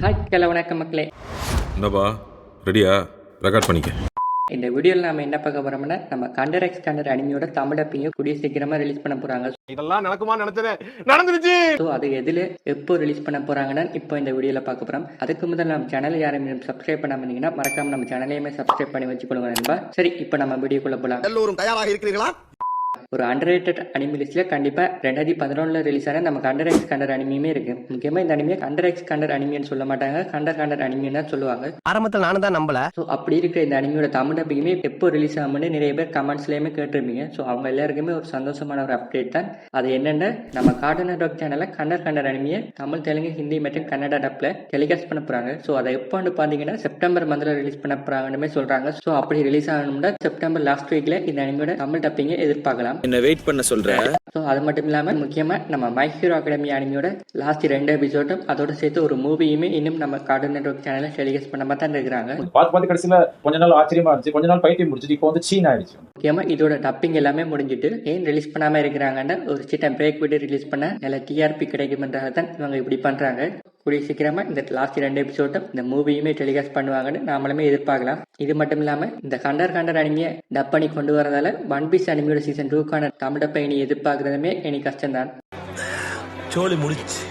Hi hello வணக்கம் மக்களே. என்னப்பா ரெடியா? ரெக்கார்ட் பண்ணிக்க. இந்த வீடியோவில் நம்ம என்ன பார்க்க போறோம்னா, நம்ம கண்டர் எக்ஸ் கண்டர் அனிமியோட தமிழ் டப்பிங்க கூடிய சீக்கிரமா ரிலீஸ் பண்ண போறாங்க. இதெல்லாம் நடக்குமா நினைச்சேன், நடந்துருச்சு. ஸோ அது எதில் எப்போ ரிலீஸ் பண்ண போறாங்கன்னு இப்போ இந்த வீடியோவில் பார்க்க போறோம். அதுக்கு முதல்ல நம்ம சேனல் யாரையும் சப்ஸ்கிரைப் பண்ணாம இருந்தீங்கன்னா மறக்காம நம்ம சேனலையுமே சப்ஸ்கிரைப் பண்ணி வச்சுக்கொள்ளுங்க நண்பா. சரி, இப்போ நம்ம வீடியோக்குள்ள போலாம். எல்லோரும் தயாராக இருக்கிறீர்களா? ஒரு அண்டர்ரேட்டட் அனிமி லிஸ்ட்ல கண்டிப்பா 2011 ரிலீஸ் ஆன நம்ம கண்டர் எக்ஸ் கண்டர் அனிமியுமே இருக்கு. முக்கியமா இந்த அனிமியை கண்டர் எக்ஸ் கண்டர் அனிமின்னு சொல்ல மாட்டாங்க, கண்டர் அனிமின்னு தான் சொல்லுவாங்க. ஆரம்பத்தில் நானும் தான் நம்பல. ஸோ அப்படி இருக்கிற இந்த அனிமியோட தமிழ் டப்பிங்குமே எப்போ ரிலீஸ் ஆகும்னு நிறைய பேர் கமெண்ட்ஸ்லயுமே கேட்டிருப்பீங்க. ஸோ அவங்க எல்லாருக்குமே ஒரு சந்தோஷமான ஒரு அப்டேட் தான். அது என்னென்ன, நம்ம கார்ட்டூன் நெட்வொர்க் சேனல்ல கண்டர் அனிமியை தமிழ், தெலுங்கு, ஹிந்தி மற்றும் கன்னடா டப்ல டெலிகாஸ்ட் பண்ண போறாங்க. ஸோ அதை எப்போன்னு பாத்தீங்கன்னா செப்டம்பர் மந்த்ல ரிலீஸ் பண்ண போறாங்கன்னு சொல்றாங்க. ஸோ அப்படி ரிலீஸ் ஆகணும்னா செப்டம்பர் லாஸ்ட் வீக்ல இந்த அனிமியோட தமிழ் டப்பிங்கை எதிர்பார்க்கலாம். என்ன வெயிட் பண்ண சொல்ற? ஸோ அது மட்டும் இல்லாமல் முக்கியமா நம்ம மை ஹீரோ அகாடமி அனிமியோட லாஸ்ட் 2 எபிசோடும் அதோட சேர்த்து ஒரு மூவியுமே இன்னும் நம்ம கார்ட்டூன் நெட்வொர்க் சேனல்ல டெலிகாஸ்ட் பண்ணாம தான் இருக்கிறாங்க. பார்த்து கடைசியில கொஞ்ச நாள் ஆச்சரியமா இருந்துச்சு, கொஞ்ச நாள் பைத்தியம் முடிச்சிட்டு இப்போ வந்து சீன் ஆயிடுச்சு. முக்கியமா இதோட டப்பிங் எல்லாமே முடிஞ்சிட்டு ஏன் ரிலீஸ் பண்ணாம இருக்கிறாங்கன்னு ஒரு சின்ன பிரேக் விட்டு ரிலீஸ் பண்ண நல்ல டிஆர்பி கிடைக்கும்ன்றதை தான் இவங்க இப்படி பண்றாங்க. கூடிய சீக்கிரமா இந்த லாஸ்ட் 2 எபிசோடும் இந்த மூவியுமே டெலிகாஸ்ட் பண்ணுவாங்கன்னு நாமளுமே எதிர்பார்க்கலாம். இது மட்டும் இல்லாம இந்த கண்டர் அனிமியை டப் பண்ணி கொண்டு வரதால ஒன் பீஸ் அனிமியோட சீசன் 2க்கான தமிழ் டப்பை இனி எதிர்பார்க்கறதுமே இனி கஷ்டம்தான். சோலி முடிச்சு.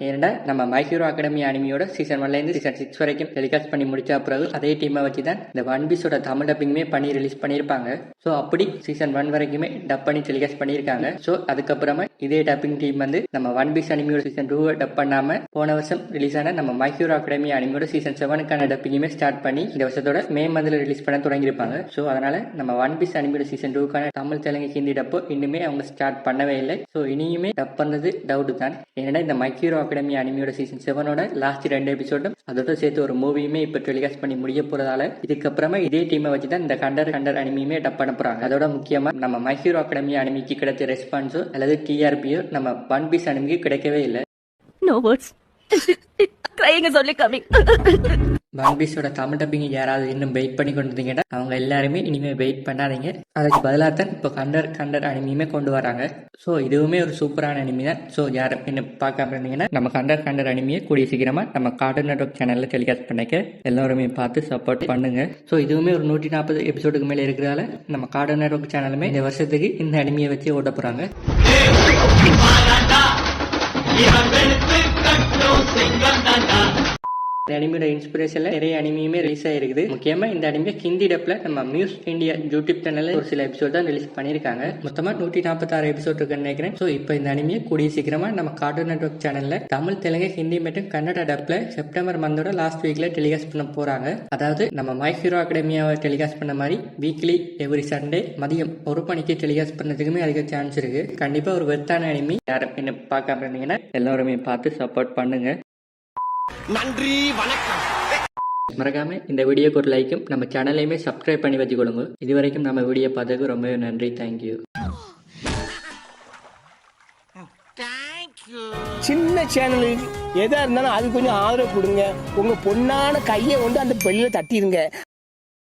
ஏன்னா நம்ம மை ஹீரோ அகாடமி அனிமியோட சீசன் 1ல இருந்து சீசன் 6 வரைக்கும் டெலிகாஸ்ட் பண்ணி முடிச்ச பிறகு அதே டீமை வச்சு தான் இந்த ஒன் பீஸோட தமிழ் டப்பிங்குமே பண்ணி ரிலீஸ் பண்ணியிருப்பாங்க. ஸோ அப்படி சீசன் 1 வரைக்குமே டப் பண்ணி டெலிகாஸ்ட் பண்ணியிருக்காங்க. ஸோ அதுக்கப்புறமா இதே டப்பிங் டீம் வந்து நம்ம ஒன் பீஸ் அனிமியோட சீசன் 2 டப் பண்ணாம போன வருஷம் ரிலீஸ் ஆன நம்ம மை ஹீரோ அகாடமி அனிமியோட சீசன் 7க்கான டப்பிங்குமே ஸ்டார்ட் பண்ணி இந்த வருஷத்தோட மே மந்த்ல ரிலீஸ் பண்ண தொடங்கியிருப்பாங்க. ஸோ அதனால நம்ம ஒன் பீஸ் அனிமியோட சீசன் 2க்கான தமிழ், தெலுங்கு, ஹிந்தி டப்போ இன்னுமே அவங்க ஸ்டார்ட் பண்ணவே இல்லை. ஸோ இனியுமே டப் பண்ணது டவுட் தான். ஏன்னா இந்த மை ஹீரோ அகாடமி அனிமியோட சீசன் 7ஓட லாஸ்ட் 2 எபிசோடும் அதோட சேர்த்து ஒரு மூவியுமே இப்ப டெலிகாஸ்ட் பண்ணி முடிய போறதால இதுக்கப்புறமா இதே டீமை வச்சு தான் இந்த கண்டர் அனிமியுமே டப் பண்ண போறாங்க. அதோட முக்கியமா நம்ம மை ஹீரோ அகாடமி அனிமிக்கு கிடைச்ச ரெஸ்பான்ஸோ அல்லது டிஆர்பியோ நம்ம ஒன் பீஸ் அனிமிக்கு கிடைக்கவே இல்லை. No words. Crying is only coming. ஒன் பீஸோட தமிழ் டப்பிங் யாராவது இன்னும் வெயிட் பண்ணி கொண்டு இருந்தீங்கன்னா அவங்க எல்லாருமே இனிமே வெயிட் பண்ணாதீங்க. அதுக்கு பதிலாக தான் இப்போ கண்டர் அனிமியுமே கொண்டு வராங்க. ஸோ இதுவுமே ஒரு சூப்பரான அனிமி தான். ஸோ யாரும் இன்னும் பார்க்காம இருந்தீங்கன்னா நம்ம கண்டர் அனிமியை கூடிய சீக்கிரமா நம்ம கார்ட்டூன் நெட்வொர்க் சேனல்ல டெலிகாஸ்ட் பண்ணிக்க எல்லாருமே பார்த்து சப்போர்ட் பண்ணுங்க. ஸோ இதுவுமே ஒரு 140 எபிசோடுக்கு மேலே இருக்கிறதால நம்ம கார்ட்டூன் நெட்வொர்க் சேனலுமே இந்த வருஷத்துக்கு இந்த அனிமியை வச்சு ஓட்ட போறாங்க. இந்த அனிமியோட இன்ஸ்பிரேஷன்ல நிறைய அனிமியுமே ரிலீஸ் ஆயிருக்குது. முக்கியமா இந்த அனிமியை ஹிந்தி டப்ல நம்ம மியூஸ் இந்தியா யூடியூப் சேனல்ல ஒரு சில எபிசோட் தான் ரிலீஸ் பண்ணிருக்காங்க. மொத்தமா 146 எபிசோட் இருக்குன்னு நினைக்கிறேன். ஸோ இப்போ இந்த அனிமியை கூடிய சீக்கிரமா நம்ம கார்ட்டூன் நெட்வொர்க் சேனல்ல தமிழ், தெலுங்கு, ஹிந்தி மற்றும் கன்னடா டப்ல செப்டம்பர் மந்தோட லாஸ்ட் வீக்ல டெலிகாஸ்ட் பண்ண போறாங்க. அதாவது நம்ம மை ஹீரோ அகாடமியாவை டெலிகாஸ்ட் பண்ண மாதிரி வீக்லி எவ்ரி சண்டே மதியம் 1 மணிக்கு டெலிகாஸ்ட் பண்ணதுக்குமே அதிக சான்ஸ் இருக்கு. கண்டிப்பா ஒரு வெத்தான அனிமி. யாரும் இன்னும் பார்க்காம இருந்தீங்கன்னா எல்லாருமே பார்த்து சப்போர்ட் பண்ணுங்க. நன்றி, வணக்கம். மறக்காம இந்த வீடியோக்கு ஒரு லைக்கும் நம்ம சேனலையுமே சப்ஸ்கிரைப் பண்ணி வச்சுக்கொள்ளுங்க. இது வரைக்கும் நம்ம வீடியோ பார்த்ததுக்கு ரொம்பவே நன்றி. தேங்க்யூ. சின்ன சேனல் எதா இருந்தாலும் அது கொஞ்சம் ஆதரவு கொடுங்க. உங்க பொண்ணான கையை கொண்டு அந்த பெல்லில தட்டிடுங்க.